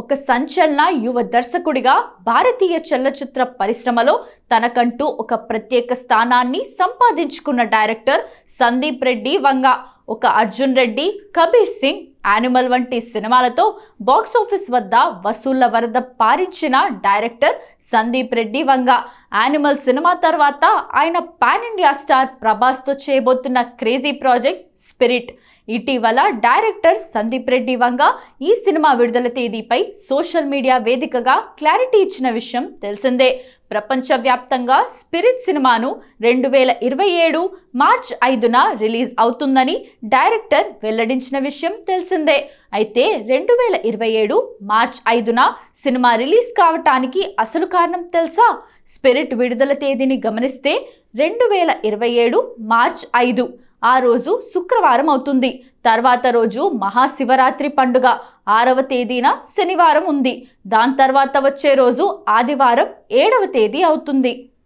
ఒక సంచలన యువ దర్శకుడిగా భారతీయ చలనచిత్ర పరిశ్రమలో తనకంటూ ఒక ప్రత్యేక స్థానాన్ని సంపాదించుకున్న డైరెక్టర్ సందీప్ రెడ్డి వంగ. ఒక అర్జున్ రెడ్డి, కబీర్ సింగ్, యానిమల్ వంటి సినిమాలతో బాక్సాఫీస్ వద్ద వసూళ్ల వరద పారించిన director Sandeep Reddy Vanga. Animal cinema తర్వాత ఆయన పాన్ ఇండియా స్టార్ ప్రభాస్తో చేయబోతున్న క్రేజీ ప్రాజెక్ట్ స్పిరిట్. ఇటీవల డైరెక్టర్ సందీప్ రెడ్డి వంగ ఈ సినిమా విడుదల తేదీపై సోషల్ మీడియా వేదికగా క్లారిటీ ఇచ్చిన విషయం తెలిసిందే. ప్రపంచవ్యాప్తంగా స్పిరిట్ సినిమాను 2027 మార్చ్ 5న రిలీజ్ అవుతుందని డైరెక్టర్ వెల్లడించిన విషయం తెలిసిందే. అయితే 2027 మార్చ్ 5న సినిమా రిలీజ్ కావటానికి అసలు కారణం తెలుసా? స్పిరిట్ విడుదల తేదీని గమనిస్తే 2027 మార్చ్ 5 ఆ రోజు శుక్రవారం అవుతుంది. తర్వాత రోజు మహాశివరాత్రి పండుగ 6వ తేదీన శనివారం ఉంది. దాని తర్వాత వచ్చే రోజు ఆదివారం 7వ తేదీ అవుతుంది.